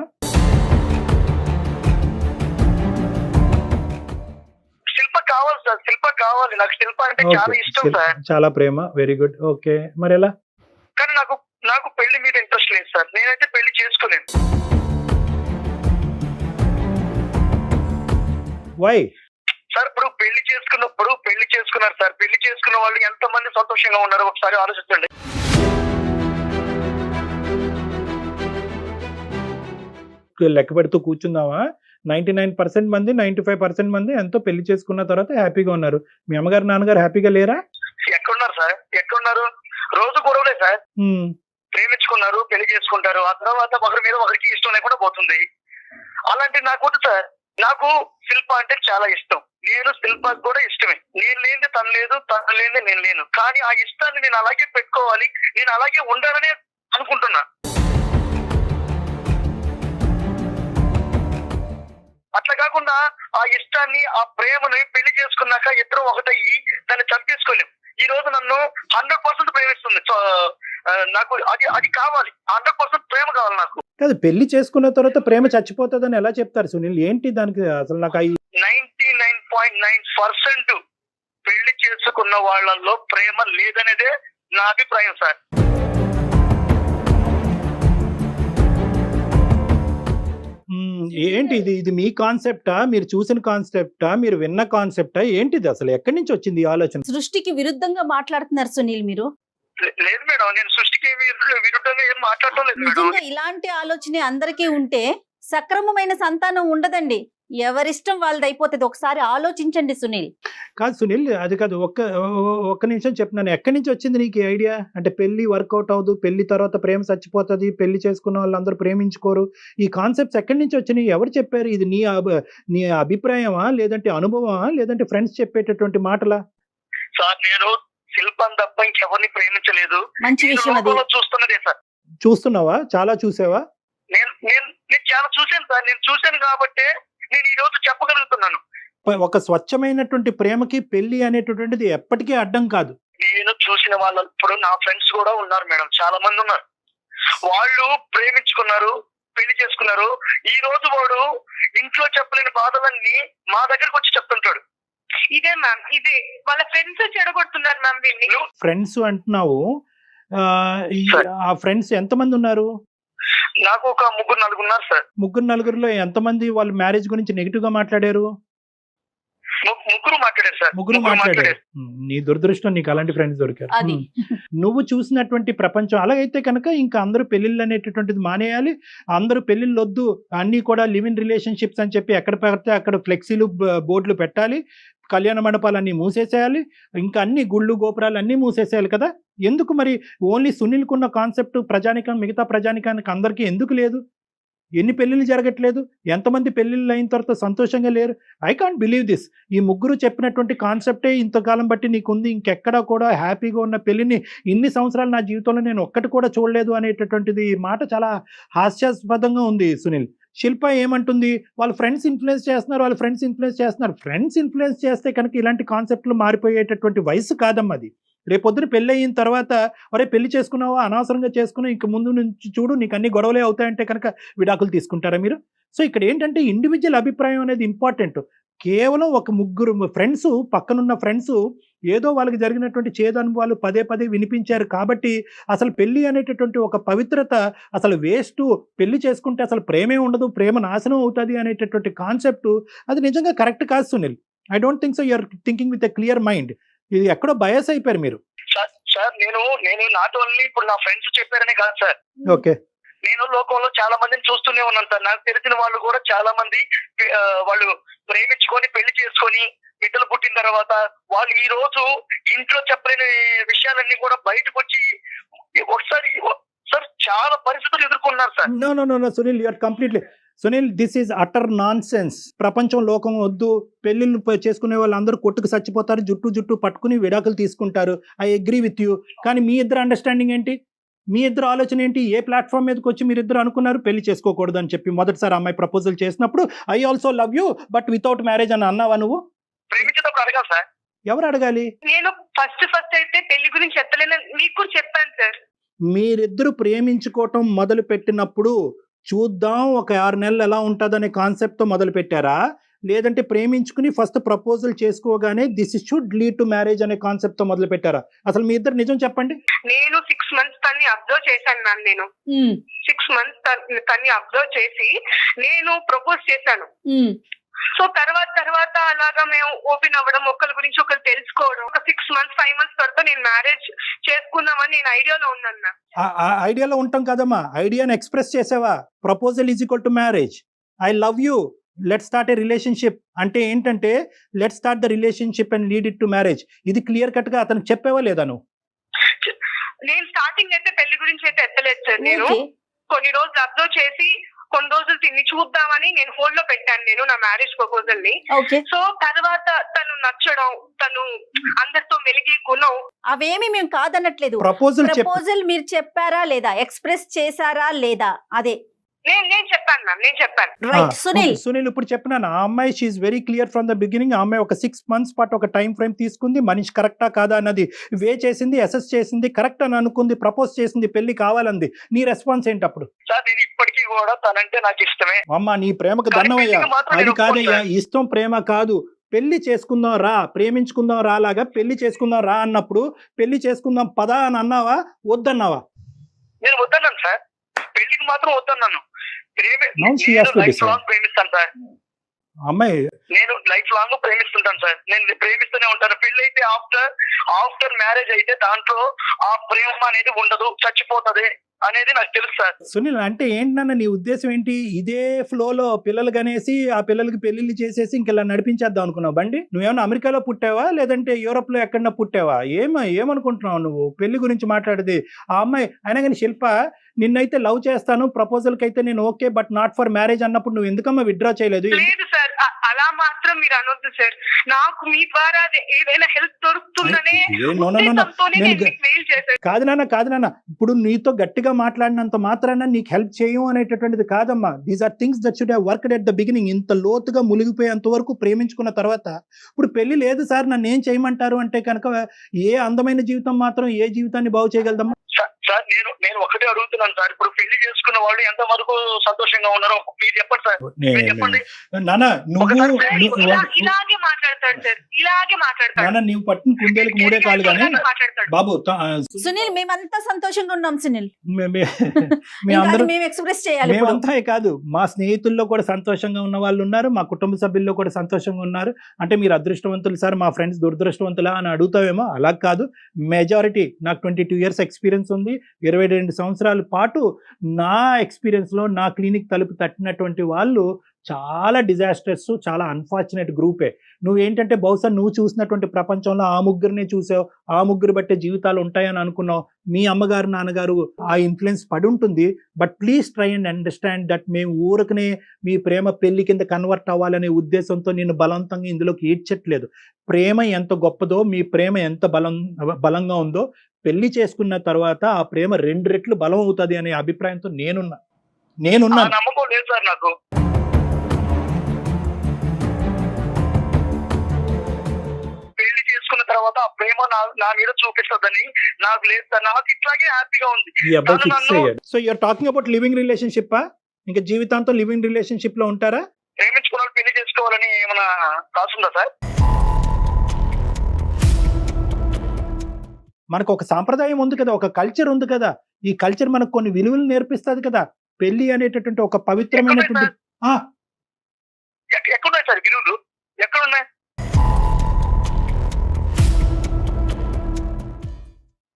శిల్ప కావాలి సార్, శిల్ప కావాలి. నాకు శిల్ప అంటే చాలా ఇష్టం సార్, చాలా ప్రేమ. Very good. ఓకే, మరి ఎలా? కానీ నాకు పెళ్లి మీద ఇంట్రెస్ట్ లేదు సార్. నేనైతే పెళ్లి చేసుకోలేను. Why sir? ఇప్పుడు పెళ్లి చేసుకున్నారు సార్. పెళ్లి చేసుకున్న వాళ్ళు ఎంత మంది సంతోషంగా ఉన్నారో ఒకసారి ఆలోచించండి. లెక్క పెడుతూ కూర్చుందామా? 99% మంది, 95% మంది ఎంతో పెళ్లి చేసుకున్న తర్వాత హ్యాపీగా ఉన్నారు. మీ అమ్మగారు నాన్నగారు హ్యాపీగా లేరా? ఎక్కడున్నారు సార్? ఎక్కడున్నారు? రోజు గొడవలే సార్. ప్రేమించుకున్నారు, పెళ్లి చేసుకుంటారు, ఆ తర్వాత ఒకరి మీద ఒకరికి ఇష్టం లేకుండా పోతుంది. అలాంటి నాకు వద్దు సార్. నాకు శిల్ప అంటే చాలా ఇష్టం. నేను శిల్పకు కూడా ఇష్టమే. నేను లేనిది తను లేదు, తను లేనిది నేను లేను. కానీ ఆ ఇష్టాన్ని నేను అలాగే పెట్టుకోవాలి, నేను అలాగే ఉండాలని అనుకుంటున్నా. అట్లా కాకుండా ఆ ఇష్టాన్ని, ఆ ప్రేమని పెళ్లి చేసుకున్నాక ఇద్దరు ఒకటయ్యి దాన్ని చంపేసుకోలేం. ఈ రోజు నన్ను 100% ప్రేమిస్తుంది, నాకు అది కావాలి. 100% ప్రేమ కావాలి నాకు. కాదు, పెళ్లి చేసుకున్న తర్వాత ప్రేమ చచ్చిపోతుందని ఎలా చెప్తారు సునీల్? ఏంటి దానికి అసలు? నాకు 99.9% పెళ్లి చేసుకున్న వాళ్ళల్లో ప్రేమ లేదనేదే నా అభిప్రాయం సార్. ఏంటి ఇది మీ కాన్సెప్టా? మీరు చూసిన కాన్సెప్టా? మీరు విన్న కాన్సెప్టా? ఏంటిది అసలు? ఎక్కడి నుంచి వచ్చింది ఈ ఆలోచన? సృష్టికి విరుద్ధంగా మాట్లాడుతున్నారు సునీల్ మీరు. లేదు మేడం, నేను సృష్టికి విరుద్ధంగా ఏం మాట్లాడటం లేదు మేడం. నిజంగా ఇలాంటి ఆలోచన అందరికీ ఉంటే సక్రమమైన సంతానం ఉండదండి. ఎవరిష్టం వాళ్ళది అయిపోతుంది. ఒకసారి ఆలోచించండి సునీల్. కాదు సునీల్, అది కాదు, ఒక్క నిమిషం చెప్పినాను. ఎక్కడి నుంచి వచ్చింది నీకు ఈ ఐడియా? అంటే పెళ్లి వర్కౌట్ అవ్వదు, పెళ్లి తర్వాత ప్రేమ చచ్చిపోతుంది, పెళ్లి చేసుకున్న వాళ్ళందరూ ప్రేమించుకోరు, ఈ కాన్సెప్ట్స్ ఎక్కడి నుంచి వచ్చినాయి? ఎవరు చెప్పారు? ఇది నీ అభిప్రాయమా, లేదంటే అనుభవమా, లేదంటే ఫ్రెండ్స్ చెప్పేటటువంటి మాటలా? సార్, నేను శిల్పం తప్ప ఇంకెవరిని ప్రేమించలేదు. మంచి విషయం అది. చూస్తున్నదే సార్. చూస్తున్నావా? చాలా చూసావా? నేను చాలా చూశాను సార్. నేను చూశాను కాబట్టి నేను ఈ రోజు చెప్పగలుగుతున్నాను. ఒక స్వచ్ఛమైనటువంటి ప్రేమకి పెళ్లి అనేటటువంటిది ఎప్పటికీ అడ్డం కాదు. నేను చూసిన వాళ్ళు ఇప్పుడు నా ఫ్రెండ్స్ కూడా ఉన్నారు మేడం, చాలా మంది ఉన్నారు. వాళ్ళు ప్రేమించుకున్నారు, పెళ్లి చేసుకున్నారు. ఈ రోజు వాడు ఇంట్లో చెప్పలేని బాధలన్నీ మా దగ్గరకు వచ్చి చెప్తుంటాడు. ఇదే మ్యామ్, ఇదే వాళ్ళ ఫ్రెండ్స్ చెడగొడుతున్నారు మ్యామ్ దీన్ని. ఫ్రెండ్స్ అంటున్నావు, ఆ ఫ్రెండ్స్ ఎంతమంది ఉన్నారు? నాకు ఒక 3-4 ఉన్నారు సార్. 3-4లో ఎంతమంది వాళ్ళు మ్యారేజ్ గురించి నెగిటివ్ గా మాట్లాడారు? ముగ్గురు మాట్లాడారు సార్. ముగ్గురు మాట్లాడారు. నీ దురదృష్టం, నీకు అలాంటి ఫ్రెండ్స్ దొరికారు. అది నువ్వు చూసినటువంటి ప్రపంచం అలాగైతే కనుక ఇంకా అందరూ పెళ్లిళ్ళు అనేటటువంటిది మానేయాలి. అందరూ పెళ్లిళ్ళు వద్దు, అన్ని కూడా లివ్ ఇన్ రిలేషన్షిప్స్ అని చెప్పి ఎక్కడ పెడితే అక్కడ ఫ్లెక్సీలు బోర్డులు పెట్టాలి, కళ్యాణ మండపాలన్నీ మూసేసేయాలి, ఇంకా అన్ని గుళ్ళు గోపురాలు అన్నీ మూసేసేయాలి కదా. ఎందుకు మరి ఓన్లీ సునీల్కున్న కాన్సెప్ట్ మిగతా ప్రజానికానికి అందరికీ ఎందుకు లేదు? ఎన్ని పెళ్ళిళ్ళు జరగట్లేదు? ఎంతమంది పెళ్ళిళ్ళు అయిన తర్వాత సంతోషంగా లేరు? I can't believe this. ఈ ముగ్గురు చెప్పినటువంటి కాన్సెప్టే ఇంతకాలం బట్టి నీకుంది. ఇంకెక్కడా కూడా హ్యాపీగా ఉన్న పెళ్ళిని ఇన్ని సంవత్సరాలు నా జీవితంలో నేను ఒక్కటి కూడా చూడలేదు అనేటటువంటిది మాట చాలా హాస్యాస్పదంగా ఉంది సునీల్. శిల్ప ఏమంటుంది? వాళ్ళ ఫ్రెండ్స్ ఇన్ఫ్లుయెన్స్ చేస్తున్నారు. ఫ్రెండ్స్ ఇన్ఫ్లుయెన్స్ చేస్తే కనుక ఇలాంటి కాన్సెప్ట్లు మారిపోయేటటువంటి వయసు కాదమ్మా అది. రేపొద్దున పెళ్ళి అయిన తర్వాత ఒరే పెళ్లి చేసుకున్నావా, అనవసరంగా చేసుకున్నావు, ఇంక ముందు నుంచి చూడు నీకు అన్ని గొడవలే అవుతాయంటే కనుక విడాకులు తీసుకుంటారా మీరు? సో ఇక్కడ ఏంటంటే ఇండివిజువల్ అభిప్రాయం అనేది ఇంపార్టెంట్. కేవలం ఒక ముగ్గురు ఫ్రెండ్స్, పక్కనున్న ఫ్రెండ్స్ ఏదో వాళ్ళకి జరిగినటువంటి చేదు అనుభవాలు పదే పదే వినిపించారు కాబట్టి అసలు పెళ్లి అనేటటువంటి ఒక పవిత్రత అసలు వేస్ట్, పెళ్లి చేసుకుంటే అసలు ప్రేమే ఉండదు, ప్రేమ నాశనం అవుతుంది అనేటటువంటి కాన్సెప్ట్ అది నిజంగా కరెక్ట్ కాదు Sunil. I don't think so. You're thinking with a clear mind. ఇది ఎక్కడో బయాస్ అయిపోయారు మీరు. సార్ నేను నాట్ ఓన్లీ ఇప్పుడు నా ఫ్రెండ్స్ చెప్పారనే కాదు సార్. ఓకే, నేను లోకంలో చాలా మందిని చూస్తూనే ఉన్నాను సార్. నాకు తెలిసిన వాళ్ళు కూడా చాలా మంది వాళ్ళు ప్రేమించుకొని పెళ్లి చేసుకొని బిడ్డలు పుట్టిన తర్వాత వాళ్ళు ఈ రోజు ఇంట్లో చెప్పలేని విషయాలన్నీ కూడా బయటకు వచ్చి ఒకసారి సార్ చాలా పరిస్థితులు ఎదుర్కొన్నారు sir. No Sunil, you're completely Sunil, this is utter nonsense. ప్రపంచం లోకం వద్దు, పెళ్లిళ్ళు చేసుకునే వాళ్ళు అందరూ కొట్టుకు చచ్చిపోతారు, జుట్టు పట్టుకుని విడాకులు తీసుకుంటారు. I agree with you. కానీ మీ ఇద్దరు అండర్స్టాండింగ్ ఏంటి? మీ ఇద్దరు ఆలోచన ఏంటి? ఏ ప్లాట్ఫామ్ మీదకి వచ్చి మీరిద్దరు అనుకున్నారు పెళ్లి చేసుకోకూడదు అని చెప్పి మొదటిసారి అమ్మాయి ప్రపోజల్ చేసినప్పుడు I also love you but without marriage అని అన్నావా నువ్వు? ప్రేమించేటప్పుడు అడగాలి సార్. ఎవరు అడగాలి? నేను ఫస్ట్ అయితే పెళ్లి గురించి ఎత్తలేను, మీకు కూడా చెప్పాను సార్. మీరిద్దరు ప్రేమించుకోవటం మొదలు పెట్టినప్పుడు చూద్దాం ఒక 6 నెలలు ఎలా ఉంటుందనే కాన్సెప్ట్తో మొదలు పెట్టారా, లేదంటే ప్రేమించుకుని ఫస్ట్ ప్రపోజల్ చేసుకోగానే this should lead to marriage అనే కాన్సెప్ట్తో మొదలు పెట్టారా? అసలు మీ ఇద్దరు నిజం చెప్పండి. నేను 6 months తన్ని అబ్జర్వ్ చేశాను మ్యామ్. నేను 6 months తన్ని అబ్జర్వ్ చేసి నేను ప్రపోజ్ చేశాను. సో తర్వాత అలాగా మేము ఓపెన్ అవ్వడం, ఒకరి గురించి ఒకరు తెలుసుకోవడం, ఒక 6 months 5 months తర్వాత నేను మ్యారేజ్ చేసుకుందామని నేను ఐడియాలో ఉన్నాను మ్యామ్. ఐడియాలో ఉంటాం కదమ్మా, ఐడియాని ఎక్స్ప్రెస్ చేసావా? Proposal is equal to marriage. I love you, let start A relationship అంటే ఏంటంటే let start the relationship and lead it to marriage. ఇది క్లియర్ కట్ గా అతను చెప్పావా లేదా నువ్వు? నేను స్టార్టింగ్ అయితే పెళ్లి గురించి అయితే ఎత్తలేదు సార్. నేను కొన్ని రోజులు అబ్జర్వ్ చేసి కొన్ని రోజులు తిని చూద్దామని నేను హోల్డ్ లో పెట్టాను నేను నా మ్యారేజ్ ప్రపోజల్ ని. సో తర్వాత తను నచ్చడం, తను అందరితో మెలిగి గుణం, అవేమి మేము కాదనట్లేదు. ప్రపోజల్ మీరు చెప్పారా లేదా, ఎక్స్ప్రెస్ చేశారా లేదా, అదే నేను చెప్పాను మ్యామ్, నేను చెప్పాను. రైట్ సునీల్ ఇప్పుడు చెప్పినాను, ఆ అమ్మాయి she's very clear from the beginning. ఆ అమ్మాయి ఒక 6 months పాటు ఒక టైం ఫ్రేమ్ తీసుకుంది, మనిషి కరెక్టా కాదా అన్నది వే చేసింది, అసెస్ చేసింది, కరెక్ట్ అని అనుకుంది, ప్రపోజ్ చేసింది, పెళ్లి కావాలంది. నీ రెస్పాన్స్ ఏంటి అప్పుడు? సార్ నేను ఇప్పటికీ కూడా తనంటే నాకు ఇష్టమే. అమ్మా నీ ప్రేమకు దండమయ్యా. అది కాదయ్యా, ఇష్టం ప్రేమ కాదు. పెళ్లి చేసుకుందాం రా, ప్రేమించుకుందాం రా లాగా పెళ్లి చేసుకుందాం రా అన్నప్పుడు పెళ్లి చేసుకుందాం పదా అని అన్నావా వద్దన్నావా? నేను వద్దన్నాను సార్, పెళ్లికి మాత్రం వద్దన్నాను. ప్రేమిస్తాను సార్ అమ్మాయి, నేను లైఫ్ లాంగ్ ప్రేమిస్తుంటాను సార్. నేను ప్రేమిస్తూనే ఉంటాను. పెళ్లి అయితే ఆఫ్టర్ మ్యారేజ్ అయితే దాంట్లో ఆ ప్రేమ అనేది ఉండదు, చచ్చిపోతది అనేది నాకు తెలుసు సార్. సునీల్ అంటే ఏంటన్నా నీ ఉద్దేశం ఏంటి? ఇదే ఫ్లోలో పిల్లలు కనేసి ఆ పిల్లలకి పెళ్లిళ్ళు చేసేసి ఇంకెలా నడిపించేద్దాం అనుకున్నావు బండి? నువ్వేమన్నా అమెరికాలో పుట్టావా లేదంటే యూరోప్ లో ఎక్కడన్నా పుట్టావా? ఏమనుకుంటున్నావు నువ్వు పెళ్లి గురించి మాట్లాడేది? ఆ అమ్మాయి అయినా కానీ శిల్ప నిన్నైతే లవ్ చేస్తాను, ప్రపోజల్ కి అయితే నేను okay but not for marriage అన్నప్పుడు నువ్వు ఎందుకమ్మా విత్డ్రా చేయలేదు? లేదు సార్, అలా మాత్రం మీరు అనొద్దు సార్. నాకు మీ ద్వారా ఏదైనా help దొరుకుతుందనే No, no, no, no. ఉద్దేశంతోనే నేను నేను- మీకు మెయిల్ చేశాను. కాదు నాన్న ఇప్పుడు నీతో గట్టిగా మాట్లాడినంత మాత్రాన నీకు హెల్ప్ చేయం అనేటటువంటిది కాదమ్మా. These are things that should have worked at the beginning. ఇంత లోతుగా మునిగిపోయేంత వరకు ప్రేమించుకున్న తర్వాత ఇప్పుడు పెళ్లి లేదు సార్ నన్ను ఏం చేయమంటారు అంటే కనుక ఏ అందమైన జీవితం మాత్రం ఏ జీవితాన్ని బాగు చేయగలదమ్మా? సార్ నేను ఒకటే అడుగుతున్నాను సార్. ఇప్పుడు పెళ్లి చేసుకున్న వాళ్ళు ఎంత వరకు సంతోషంగా ఉన్నారో మీరు చెప్పండి సార్. మీరు చెప్పండి. నాన్న నువ్వు ఇలాగే మాట్లాడతాడు సార్, ఇలాగే మాట్లాడతాడు. నాన్న నీవు పట్టిన కుందేలకు మూడే కాలు కానీ మాట్లాడతాడు. బాబు సునీల్ మేమంతా సంతోషంగా ఉన్నాం సునీల్. మీ ఇంకా అందరూ అది మేము ఎక్స్ప్రెస్ చేయాలి ఇప్పుడు. మేమంతా కాదు, మా స్నేహితుల్లో కూడా సంతోషంగా ఉన్న వాళ్ళు ఉన్నారు, మా కుటుంబ సభ్యుల్లో కూడా సంతోషంగా ఉన్నారు. అంటే మీరు అదృష్టవంతులు సార్, మా ఫ్రెండ్స్ దురదృష్టవంతులా అని అడుగుతావేమో, అలా కాదు. మెజారిటీ నాకు 22 years ఎక్స్పీరియన్స్ ఉంది. 22 సంవత్సరాల పాటు నా ఎక్స్పీరియన్స్లో నా క్లినిక్ తలుపు తట్టినటువంటి వాళ్ళు చాలా డిజాస్టర్స్, చాలా అన్ఫార్చునేట్ గ్రూపే. నువ్వేంటంటే బహుశా నువ్వు చూసినటువంటి ప్రపంచంలో ఆ ముగ్గురినే చూసావు, ఆ ముగ్గురు బట్టే జీవితాలు ఉంటాయని అనుకున్నావు. మీ అమ్మగారు నాన్నగారు ఆ ఇన్ఫ్లుయెన్స్ పడి ఉంటుంది. But please try and understand that మేము ఊరకనే మీ ప్రేమ పెళ్లి కింద కన్వర్ట్ అవ్వాలనే ఉద్దేశంతో నేను బలవంతంగా ఇందులోకి ఈడ్చట్లేదు. ప్రేమ ఎంత గొప్పదో, మీ ప్రేమ ఎంత బలంగా ఉందో, పెళ్లి చేసుకున్న తర్వాత ఆ ప్రేమ 2 రెట్లు బలం అవుతుంది అనే అభిప్రాయంతో నేనున్నా. నమ్మకం లేదు సార్ నాకు. పెళ్లి చేసుకున్న తర్వాత ఆ ప్రేమ నా మీద చూపిస్తుందని నాకు లేదు సార్. నాకు ఇట్లాగే హ్యాపీగా ఉంది. ఈ అబ్బాయి ఫిక్స్ అయ్యాడు. So you're talking about living relationship. ఇంకా జీవితాంతం లివింగ్ రిలేషన్షిప్ లో ఉంటారా? ప్రేమించుకున్న వాళ్ళు పెళ్లి చేసుకోవాలని ఏమైనా కాసుందా సార్? మనకు ఒక సాంప్రదాయం ఉంది కదా, ఒక కల్చర్ ఉంది కదా. ఈ కల్చర్ మనకు కొన్ని విలువలు నేర్పిస్తుంది కదా. పెళ్లి అనేటటువంటి ఒక పవిత్రమైనటువంటి ఎక్కడున్నాయి సార్ విలువలు? ఎక్కడున్నాయి?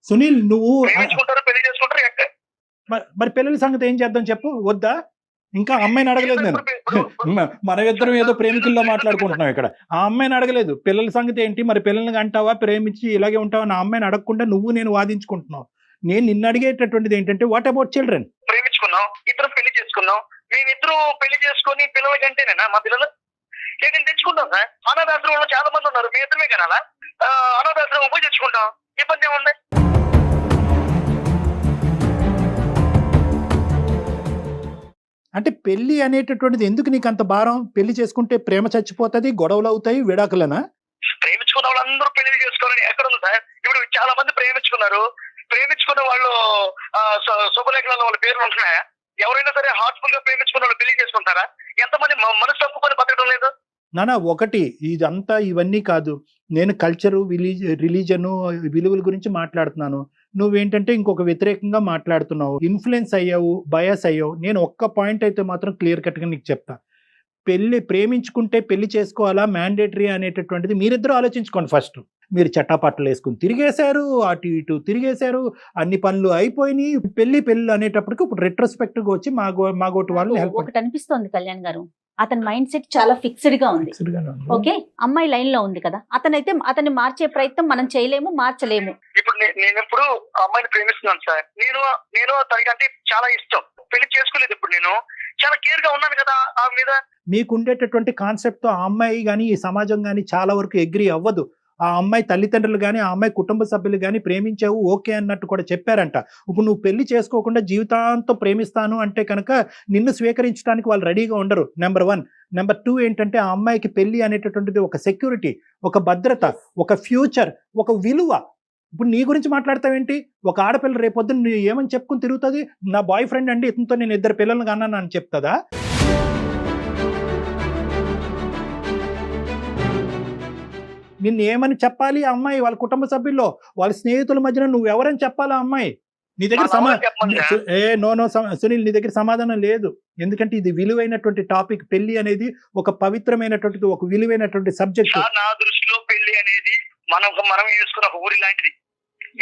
సునీల్ నువ్వు ప్రేమించుకుంటారు, పెళ్లి చేసుకుంటారు. మరి పిల్లల సంగతి ఏం చేద్దాం చెప్పు? వద్దా? ఇంకా అమ్మాయిని అడగలేదు నేను. మనమిద్దరం ఏదో ప్రేమికుల్లో మాట్లాడుకుంటున్నాం ఇక్కడ. ఆ అమ్మాయిని అడగలేదు. పిల్లల సంగతి ఏంటి, మరి పిల్లల్ని అంటావా, ప్రేమించి ఇలాగే ఉంటావా? నా అమ్మాయిని అడగకుండా నువ్వు నేను వాదించుకుంటున్నావు. నేను నిన్ను అడిగేటటువంటిది ఏంటంటే వాట్ అబౌట్ చిల్డ్రన్? ప్రేమించుకున్నాం, ఇద్దరం పెళ్లి చేసుకున్నాం. మేమిద్దరం పెళ్లి చేసుకుని పిల్లల కంటేనేనా మా పిల్లలు? నేను తెచ్చుకుంటాం సార్. అనాథాశ్రమంలో చాలా మంది ఉన్నారు, మీ ఇద్దరమే కనాలా? అనాథాశ్రమం పోయి తెచ్చుకుంటాం, ఇబ్బంది ఏముంది? అంటే పెళ్లి అనేటటువంటిది ఎందుకు నీకు అంత భారం? పెళ్లి చేసుకుంటే ప్రేమ చచ్చిపోతుంది, గొడవలు అవుతాయి, విడాకులనా? ప్రేమించుకున్న వాళ్ళందరూ పెళ్లి చేసుకోవాలని ఎక్కడ ఉంది సార్? ఇప్పుడు చాలా మంది ప్రేమించుకున్నారు. ప్రేమించుకున్న వాళ్ళు శుభలేఖలలో వాళ్ళ పేర్లు ఉంటున్నాయా? ఎవరైనా సరే హార్ట్ఫుల్ గా ప్రేమించుకున్న వాళ్ళు పెళ్లి చేసుకుంటారా? ఎంతమంది మనసు తప్పుకొని బతకడం లేదు? నానా ఒకటి ఇదంతా ఇవన్నీ కాదు. నేను కల్చరు, రిలీజను, విలువల గురించి మాట్లాడుతున్నాను. నువ్వేంటంటే ఇంకొక వ్యతిరేకంగా మాట్లాడుతున్నావు, ఇన్ఫ్లుయెన్స్ అయ్యావు, బయాస్ అయ్యావు. నేను ఒక్క పాయింట్ అయితే మాత్రం క్లియర్ కట్గా నీకు చెప్తా. ప్రేమించుకుంటే పెళ్లి చేసుకోవాలా, మ్యాండేటరీ అనేటటువంటిది మీరిద్దరూ ఆలోచించుకోండి. ఫస్ట్ మీరు చట్టాపట్టలు వేసుకుని తిరిగేశారు, అటు ఇటు తిరిగేశారు, అన్ని పనులు అయిపోయినాయి. పెళ్లి అనేటప్పటికి ఇప్పుడు రెట్రోస్పెక్టివ్ గా వచ్చి మాగోటి వాళ్ళని హెల్ప్. ఒకటి అనిపిస్తోంది కళ్యాణ్ గారు, అతని మైండ్ సెట్ చాలా ఫిక్స్డ్ గా ఉంది. ఓకే, అమ్మాయి లైన్ లో ఉంది కదా, అతన్ని మార్చే ప్రయత్నం మనం చేయలేము, మార్చలేము. ఇప్పుడు నేను ఎప్పుడు అమ్మాయిని ప్రేమిస్తున్నాను సార్. నేను తనకి అంటే చాలా ఇష్టం. పెళ్లి చేసుకోలేదు. ఇప్పుడు నేను చాలా కేర్ గా ఉన్నాను కదా ఆ మీద. మీకు ఉండేటటువంటి కాన్సెప్ట్ తో ఆ అమ్మాయి కానీ ఈ సమాజం కానీ చాలా వరకు అగ్రీ అవ్వదు. ఆ అమ్మాయి తల్లిదండ్రులు కానీ ఆ అమ్మాయి కుటుంబ సభ్యులు కానీ ప్రేమించావు ఓకే అన్నట్టు కూడా చెప్పారంట. ఇప్పుడు నువ్వు పెళ్లి చేసుకోకుండా జీవితాంతం ప్రేమిస్తాను అంటే కనుక నిన్ను స్వీకరించడానికి వాళ్ళు రెడీగా ఉండరు. నెంబర్ 1. నెంబర్ 2 ఏంటంటే ఆ అమ్మాయికి పెళ్లి అనేటటువంటిది ఒక సెక్యూరిటీ, ఒక భద్రత, ఒక ఫ్యూచర్, ఒక విలువ. ఇప్పుడు నీ గురించి మాట్లాడతావేంటి? ఒక ఆడపిల్ల రేపొద్దున నువ్వు ఏమని చెప్పుకుని తిరుగుతుంది? నా బాయ్ ఫ్రెండ్ అండి, ఇతనితో నేను 2 పిల్లలను కన్నాను అని చెప్తుందా? నిన్ను ఏమని చెప్పాలి ఆ అమ్మాయి? వాళ్ళ కుటుంబ సభ్యుల్లో, వాళ్ళ స్నేహితుల మధ్యన నువ్వు ఎవరని చెప్పాలి ఆ అమ్మాయి? నీ దగ్గర సునీల్ నీ దగ్గర సమాధానం లేదు. ఎందుకంటే ఇది విలువైనటువంటి టాపిక్. పెళ్లి అనేది ఒక పవిత్రమైనటువంటిది, ఒక విలువైనటువంటి సబ్జెక్ట్. నా దృష్టిలో పెళ్లి అనేది మనం చేసుకున్న ఒక ఊరి లాంటిది.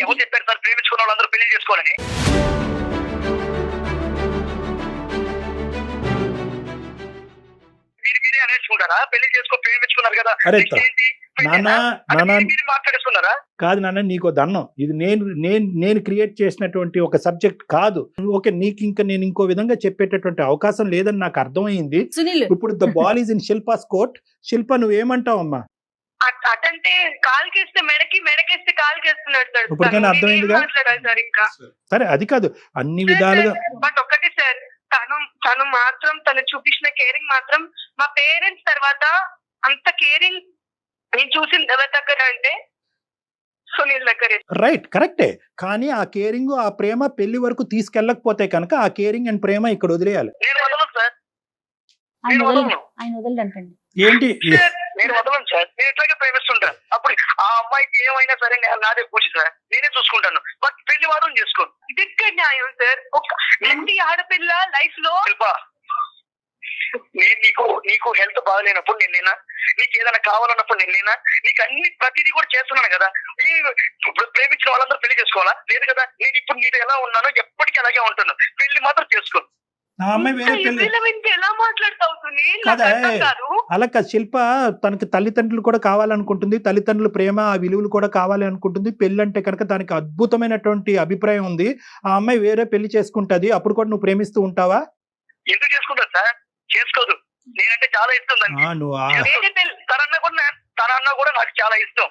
ఎవరు చెప్పారు సార్ ప్రేమించుకున్న వాళ్ళందరూ పెళ్లి చేసుకోవాలని? మీరే అనేసుకుంటారా? పెళ్లి చేసుకో, ప్రేమించుకున్నారు కదా, ఏంటి నాన్న మీరు మాట్లాడేస్తున్నారా? కాదు నాన్న, నీకు దండం. ఇది నేను క్రియేట్ చేసినటువంటి ఒక సబ్జెక్ట్ కాదు. ఓకే, నీకు ఇంకా నేను ఇంకో విధంగా చెప్పేటటువంటి అవకాశం లేదని నాకు అర్థమైంది. సునీల్ ఇప్పుడు the ball is in Shilpa's court. Shilpa, నువ్వేమంటావు అమ్మా? అటంటే కాలుకేస్తే మెడకేస్తే కాలుకేస్తున్నాడు సార్. ఇప్పటికైనా అర్థమైందిగా? మాట్లాడాలి సార్ ఇంకా. సరే, అది కాదు, అన్ని విధాలుగా. బట్ ఒకటి సార్, తను మాత్రం తను చూపించిన కేరింగ్ మాత్రం మా పేరెంట్స్ తర్వాత అంత కేరింగ్ నేను చూసింది ఎవరి దగ్గర అంటే సునీల్ దగ్గరే. రైట్, కరెక్టే. కానీ ఆ కేరింగ్, ఆ ప్రేమ పెళ్లి వరకు తీసుకెళ్ళకపోతే కనుక ఆ కేరింగ్ అండ్ ప్రేమ ఇక్కడ వదిలేయాలి. నేను వదలను సార్, ఆయన నేను వదలండి, వదలను. ఆయన వదలంటండి. ఏంటి? నేను వదలను సార్. నేను ఇట్లాగే ప్రేమిస్తుంటా. అప్పుడు ఆ అమ్మాయికి ఏమైనా సరే నాదే పూచి సార్, నేనే చూసుకుంటాను. బట్ పెళ్లి మాత్రం చేసుకోను. ఇది ఎక్కడ న్యాయం సార్? ఒక ప్రతి ఆడపిల్ల లైఫ్ లో శిల్ప, నేను నీకు హెల్త్ బాగాలేనప్పుడు నేనేనా? నీకు ఏదైనా కావాలన్నప్పుడు నేనేనా? నీకు అన్ని ప్రతిదీ కూడా చేస్తున్నాను కదా. ప్రేమించిన వాళ్ళందరూ పెళ్లి చేసుకోవాలా? లేదు కదా. నేను ఇప్పుడు నీతో ఎలా ఉన్నానో ఎప్పటికీ అలాగే ఉంటాను. పెళ్లి మాత్రం చేసుకోను. ఆ అమ్మాయి వేరే పెళ్లి ఎలా మాట్లాడతావు సునీల్? నాకు కదా, అర్థం కాదు. అలా కాదు శిల్ప. తనకి తల్లిదండ్రులు కూడా కావాలనుకుంటుంది, తల్లిదండ్రుల ప్రేమ, ఆ విలువలు కూడా కావాలి అనుకుంటుంది. పెళ్లి అంటే కనుక దానికి అద్భుతమైనటువంటి అభిప్రాయం ఉంది. ఆ అమ్మాయి వేరే పెళ్లి చేసుకుంటది, అప్పుడు కూడా నువ్వు ప్రేమిస్తూ ఉంటావా? ఎందుకు చేసుకుంటా సార్? చేసుకోదు. నేనంటే చాలా ఇష్టం దానికి. నువ్వు తనన్నా కూడా నాకు చాలా ఇష్టం.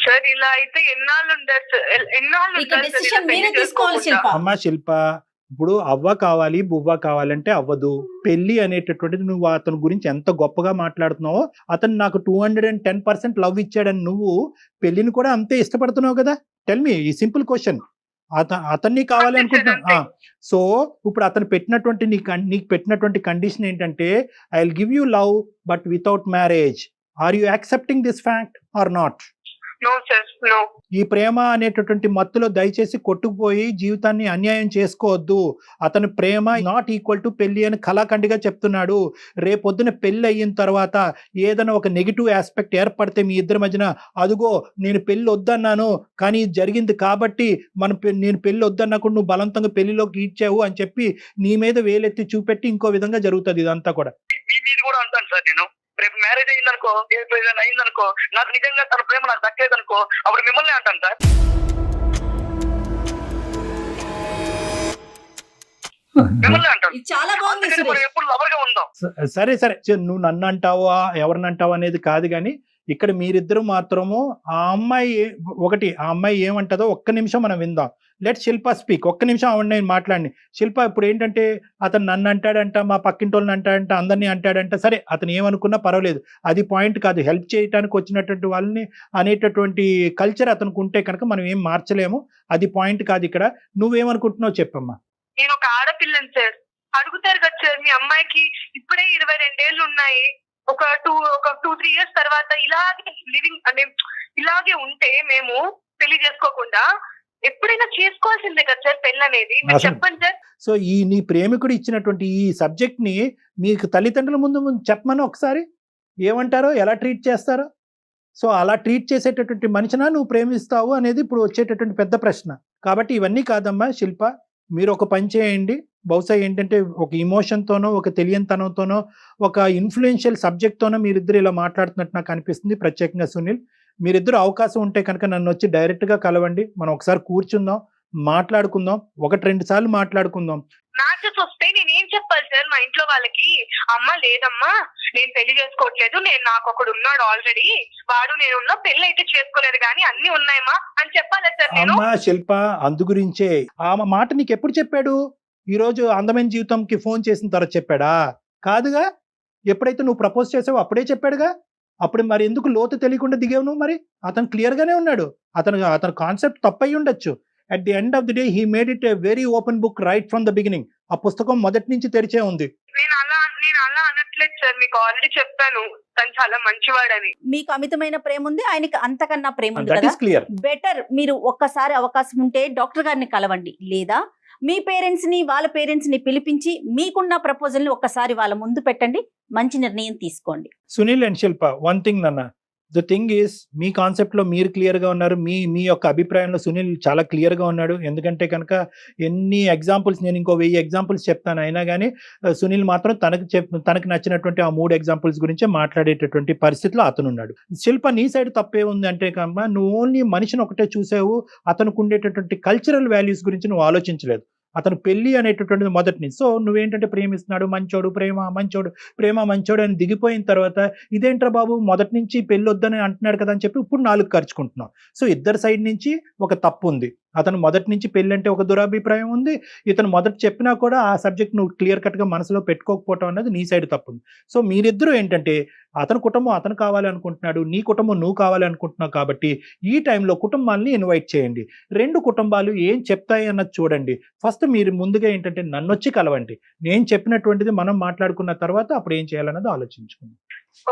సార్ ఇలా అయితే ఎన్నాళ్ళు ఉంటారు సార్? ఎన్నాళ్ళు ఇక ఉంటారు సార్ ఇలా డెసిషన్ పెళ్లి మీరే తీసుకోవాలి చేసుకోకుండా? శిల్ప. అమ్మా శిల్ప, ఇప్పుడు అవ్వ కావాలి బువ్వ కావాలంటే అవ్వదు. పెళ్లి అనేటటువంటిది నువ్వు అతని గురించి ఎంత గొప్పగా మాట్లాడుతున్నావో, అతను నాకు 210% లవ్ ఇచ్చాడని నువ్వు పెళ్లిని కూడా అంతే ఇష్టపడుతున్నావు కదా. టెల్ మీ ఈ సింపుల్ క్వశ్చన్. అతన్ని కావాలి అనుకుంటున్నా. సో ఇప్పుడు అతను పెట్టినటువంటి నీకు పెట్టినటువంటి కండిషన్ ఏంటంటే, I will give you love but without marriage. Are you accepting this fact or not? No sir, no. ఈ ప్రేమ అనేటటువంటి మత్తులో దయచేసి కొట్టుకుపోయి జీవితాన్ని అన్యాయం చేసుకోవద్దు. అతని ప్రేమ నాట్ ఈక్వల్ టు పెళ్లి అని కళాఖండిగా చెప్తున్నాడు. రేపొద్దున పెళ్లి అయిన తర్వాత ఏదైనా ఒక నెగిటివ్ ఆస్పెక్ట్ ఏర్పడితే మీ ఇద్దరి మధ్యన, అదుగో నేను పెళ్లి వద్దన్నాను కానీ ఇది జరిగింది కాబట్టి నేను పెళ్లి వద్దన్నప్పుడు నువ్వు బలవంతంగా పెళ్లిలోకి ఈడ్చావు అని చెప్పి నీ మీద వేలెత్తి చూపెట్టి ఇంకో విధంగా జరుగుతుంది ఇదంతా కూడా. మీ మీద కూడా అంటాను సార్ నేను. రేపు మ్యారేజ్ అయిందనుకో, ఏదైనా అయిందనుకో, నాకు నిజంగా తన ప్రేమ నాకు దక్కలేదనుకో, అప్పుడు మిమ్మల్ని అంటాను సార్. మిమ్మల్ని అంటాను. ఇది చాలా బాగుంది అందుకని మనం సురేష్. ఎప్పుడు లవర్ గా ఉందాం. సరే నువ్వు నన్ను అంటావా ఎవరిని అంటావా అనేది కాదు, కానీ ఇక్కడ మీరిద్దరు మాత్రము ఆ అమ్మాయి ఏమంటుందో ఒక్క నిమిషం మనం విందాం. లెట్ శిల్ప స్పీక్. ఒక్క నిమిషం ఆవిడ నేను మాట్లాడి. శిల్ప, ఇప్పుడు ఏంటంటే అతను నన్ను అంటాడంట, మా పక్కింటి వాళ్ళని అంటాడంట, అందరినీ అంటాడంట. సరే, అతను ఏమనుకున్నా పర్వాలేదు, అది పాయింట్ కాదు. హెల్ప్ చేయడానికి వచ్చినటువంటి వాళ్ళని అనేటటువంటి కల్చర్ అతనికి ఉంటే కనుక మనం ఏం మార్చలేము. అది పాయింట్ కాదు ఇక్కడ. నువ్వేమనుకుంటున్నావు చెప్పమ్మా. నేను ఒక ఆడపిల్లని సార్. అడుగుతారు కదా సార్, మీ అమ్మాయికి ఇప్పుడే 22 ఏళ్ళు ఉన్నాయి, ఒక 2-3 years తర్వాత ఇలాగే లివింగ్ అంటే ఇలాగే ఉంటే మేము పెళ్లి చేసుకోకుండా ఎప్పుడైనా చేసుకోవాల్సిందే కదా సార్ పెళ్లి అనేది. మీరు చెప్పండి సార్. సో ఈ నీ ప్రేమికుడు ఇచ్చినటువంటి ఈ సబ్జెక్ట్ ని మీకు తల్లిదండ్రుల ముందు చెప్పమని ఒకసారి ఏమంటారో, ఎలా ట్రీట్ చేస్తారో. సో అలా ట్రీట్ చేసేటటువంటి మనిషినా నువ్వు ప్రేమిస్తావు అనేది ఇప్పుడు వచ్చేటటువంటి పెద్ద ప్రశ్న. కాబట్టి ఇవన్నీ కాదమ్మా శిల్ప, మీరు ఒక పని చేయండి. బహుశా ఏంటంటే ఒక ఇమోషన్తోనో, ఒక తెలియనితనంతోనో, ఒక ఇన్ఫ్లుయెన్షియల్ సబ్జెక్ట్తోనో మీరిద్దరు ఇలా మాట్లాడుతున్నట్టు నాకు అనిపిస్తుంది. ప్రత్యేకంగా సునీల్, మీరిద్దరు అవకాశం ఉంటే కనుక నన్ను వచ్చి డైరెక్ట్గా కలవండి. మనం ఒకసారి కూర్చుందాం, మాట్లాడుకుందాం, 1-2 సార్లు మాట్లాడుకుందాం. మ్యాచెస్ వస్తే నేనేం చెప్పాలి సార్ మా ఇంట్లో వాళ్ళకి? అమ్మ లేదమ్మా, నేను పెళ్లి చేసుకోవట్లేదు, నాకు ఒకడు ఉన్నాడు ఆల్రెడీ, వాడు నేనున్నా పెళ్లి అయితే చేసుకోలేదు కానీ అన్ని ఉన్నాయమ్మా అని చెప్పాలి సార్ నేను? అమ్మా శిల్ప, అందు గురించే ఆ మాట నీకు ఎప్పుడు చెప్పాడు? ఈ రోజు అందమైన జీవితంకి ఫోన్ చేసిన తర్వాత చెప్పాడా? కాదుగా. ఎప్పుడైతే నువ్వు ప్రపోజ్ చేసావో అప్పుడే చెప్పాడుగా. అప్పుడు మరి ఎందుకు లోతు తెలియకుండా దిగావు నువ్వు? మరి అతను క్లియర్ గానే ఉన్నాడు. అతను కాన్సెప్ట్ తప్పై ఉండొచ్చు. At the end of the day he made it a very open book right from the beginning. ఆ పుస్తకం మొదటి నుంచి తెరిచే ఉంది. నేను అలా అనట్లేదు సార్, మీకు ఆల్రెడీ చెప్పాను తను చాలా మంచివాడని. మీకు అమితమైన ప్రేమ ఉంది, ఆయనకి అంతకన్నా ప్రేమ ఉంది దట్ కదా. Is clear. బెటర్ మీరు ఒక్కసారి అవకాశం ఉంటే డాక్టర్ గారిని కలవండి, లేదా మీ పేరెంట్స్ ని వాళ్ళ పేరెంట్స్ ని పిలిపించి మీకున్న ప్రపోజల్ ని ఒక్కసారి వాళ్ళ ముందు పెట్టండి. మంచి నిర్ణయం తీసుకోండి. Sunil and Shilpa, one thing నాన్న, ద థింగ్ ఈస్ మీ కాన్సెప్ట్లో మీరు క్లియర్గా ఉన్నారు, మీ యొక్క అభిప్రాయంలో సునీల్ చాలా క్లియర్గా ఉన్నాడు. ఎందుకంటే కనుక ఎన్ని ఎగ్జాంపుల్స్, నేను ఇంకో 1000 ఎగ్జాంపుల్స్ చెప్తాను, అయినా కానీ సునీల్ మాత్రం తనకు నచ్చినటువంటి ఆ 3 ఎగ్జాంపుల్స్ గురించే మాట్లాడేటటువంటి పరిస్థితిలో అతను ఉన్నాడు. శిల్ప నీ సైడ్ తప్పే ఉంది అంటే కనుక నువ్వు ఓన్లీ మనిషిని ఒకటే చూసావు, అతనికి ఉండేటటువంటి కల్చరల్ వాల్యూస్ గురించి నువ్వు ఆలోచించలేదు. అతను పెళ్లి అనేటటువంటిది మొదటి నుంచి. సో నువ్వేంటంటే ప్రేమిస్తున్నాడు, మంచోడు, ప్రేమ మంచోడు అని దిగిపోయిన తర్వాత ఇదేంట్రా బాబు మొదటి నుంచి పెళ్లి వద్దని అంటున్నాడు కదా అని చెప్పి ఇప్పుడు 4 ఖర్చుకుంటున్నావు. సో ఇద్దరు సైడ్ నుంచి ఒక తప్పు ఉంది. అతను మొదటి నుంచి పెళ్లి అంటే ఒక దురాభిప్రాయం ఉంది, ఇతను మొదట చెప్పినా కూడా ఆ సబ్జెక్ట్ నువ్వు క్లియర్ కట్గా మనసులో పెట్టుకోకపోవటం అనేది నీ సైడ్ తప్పు ఉంది. సో మీరిద్దరూ ఏంటంటే అతని కుటుంబం అతను కావాలి అనుకుంటున్నాడు, నీ కుటుంబం నువ్వు కావాలి అనుకుంటున్నావు. కాబట్టి ఈ టైంలో కుటుంబాలని ఇన్వైట్ చేయండి, 2 కుటుంబాలు ఏం చెప్తాయి అన్నది చూడండి. ఫస్ట్ మీరు ముందుగా ఏంటంటే నన్ను వచ్చి కలవండి, నేను చెప్పినటువంటిది మనం మాట్లాడుకున్న తర్వాత అప్పుడు ఏం చేయాలన్నది ఆలోచించుకుందాం.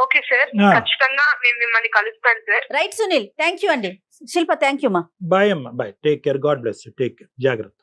ఓకే సార్, ఖచ్చితంగా నేను మిమ్మల్ని కలుస్తాను sir. Right Sunil, thank you అండి. శిల్ప థ్యాంక్ యూ మా. బాయ్ అమ్మా, bye, take care, God bless you, take care, జాగ్రత్త.